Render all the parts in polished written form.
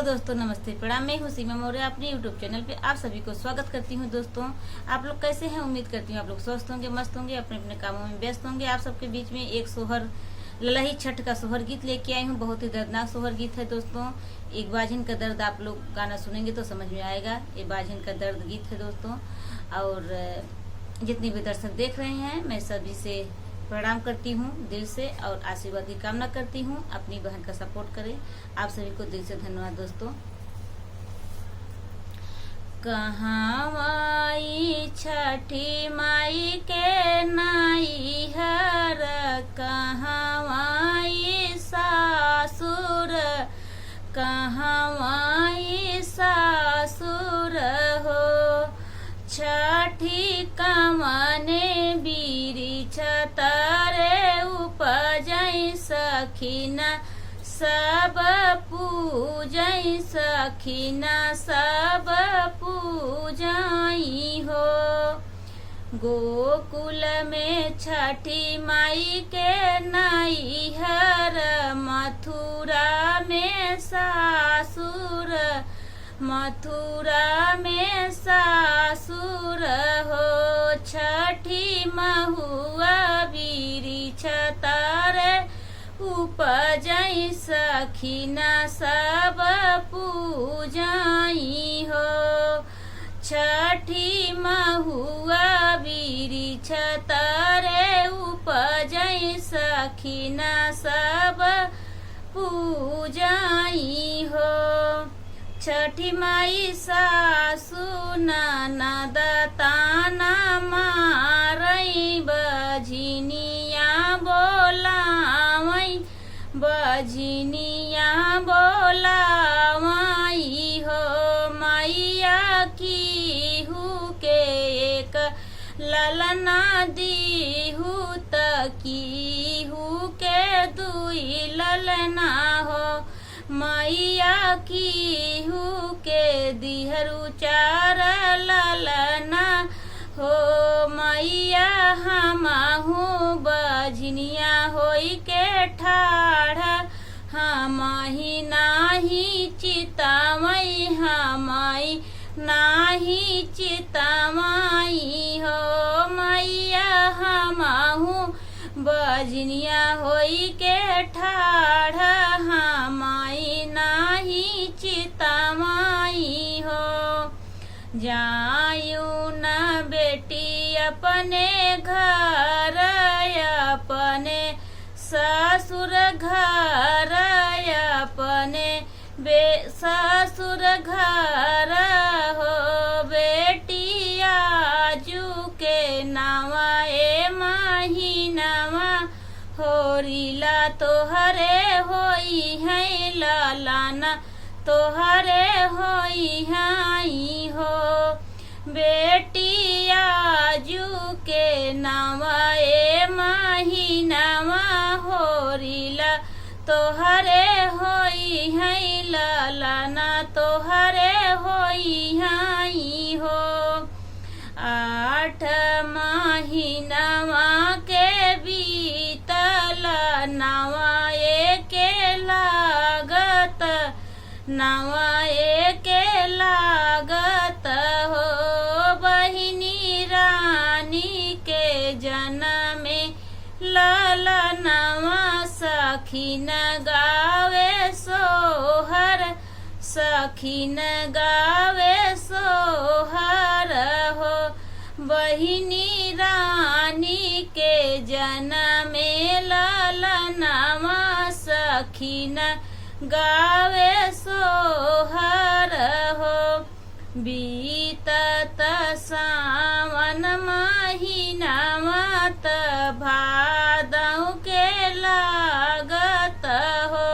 दोस्तों, नमस्ते, प्रणाम। मैं हूँ सीमा मौर्य। अपने यूट्यूब चैनल पे आप सभी को स्वागत करती हूँ। दोस्तों, आप लोग कैसे हैं? उम्मीद करती हूँ आप लोग स्वस्थ होंगे, मस्त होंगे, अपने अपने कामों में व्यस्त होंगे। आप सबके बीच में एक सोहर ललही छठ का सोहर गीत लेके आई हूँ। बहुत ही दर्दनाक सोहर गीत है दोस्तों। एक बाझिन का दर्द, आप लोग गाना सुनेंगे तो समझ में आएगा। ये बाझिन का दर्द गीत है दोस्तों। और जितने भी दर्शक देख रहे हैं, मैं सभी से प्रणाम करती हूँ दिल से और आशीर्वाद की कामना करती हूँ। अपनी बहन का सपोर्ट करें। आप सभी को दिल से धन्यवाद दोस्तों। कहाँ माई छठी माई के नाई हर, कहाँ माई सासुर, कहाँ माई सासुर हो। छठी कमने बीरी छतरे उपजै सखीना, सब पूजै सखीना, सब पूजाई हो। गोकुल में छठी माई के नैहर, मथुरा में सासुर, मथुरा में सासुर हो। छठी महुआ बीरी छतरे उपजै सखीना, सब पूजाई हो। छठी महुआ बीरी छतरे उपजै सखीना, सब पूजाई हो। छठी माई सासु ननद ताना मारै, बझिनिया बोलावै, बझिनिया बोलावै हो। मैया कीहू के एक ललना दीहू, त कीहू के दुई ललना हो। मैया कीहू के दिहरू चार ललना हो। मैया हमहू बझनिया होई के ठाढ़ा, हमही नाही चितामई, हमई नाही चितामई हो। मैया हमहू बझनिया होई के ठाढ़ा, हमई नाही चितामई हो। जायू न बेटी अपने घर, अपने ससुर घर, अपने ससुर घर हो। बेटी आजू के नावा ए महीनावा, होरीला तोहरे होई है लालाना, तोहरे होई है हो। बेटी आजू के नावा ए महीनावा, होरीला तोहरे होई है लालाना, तोहरे होई है हो। 8 महीनावा के बीतल, नावा एके लागत, नावा एके लागत हो। बहिनी रानी के जनमे ललनवा, सखीन गावे सोहर, सखीन गावे सोहर हो। बहिनी रानी के जनमे ललनवा, सखीन गावे सोहर हो। बीतत सावन महीनावा, त भादौ के लागत हो।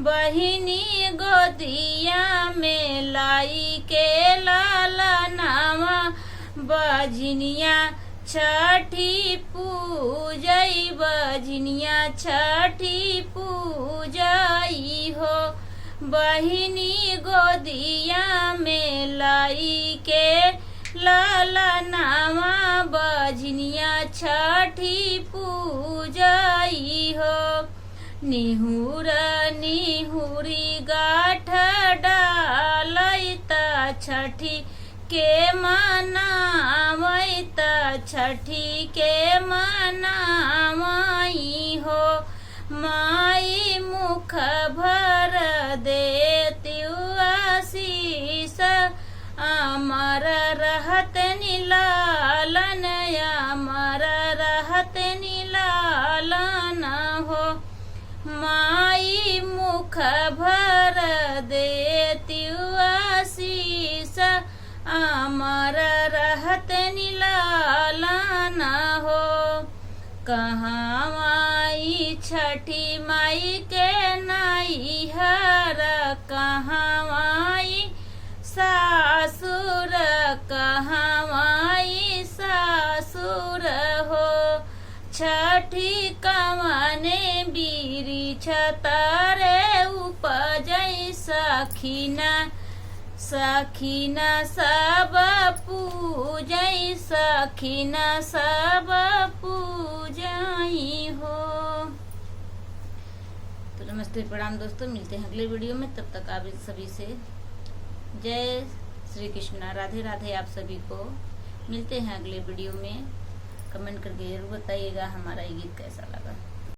बहिनी गोदिया में लाई के लालनावा, बझनिया छठी पूजई, बझनिया छठी पूजई हो। बहिनी गोदिया में लाई के लालनावा, बझनिया छठी पूजई हो। निहुर निहुरी गाठ डा छठी के मनावई त छठी के मनावई हो। माई मुख भर देती आशीष अमर रहत निलालन अमर रहत निलालन हो। माई मुख भर देती आशीष अमर रहत निलालन हो। कहाँ माई छठी माई के नैहर कहाँ माई सासुर कहाँ माई सासुर हो। छठी कवने बीरी छतरे उपजई सखीना सखीना सब पूजई सखीना सब पूजई हो। तो नमस्ते प्रणाम दोस्तों, मिलते हैं अगले वीडियो में। तब तक आप सभी से जय श्री कृष्णा, राधे राधे। आप सभी को मिलते हैं अगले वीडियो में। कमेंट करके जरूर बताइएगा हमारा ये गीत कैसा लगा।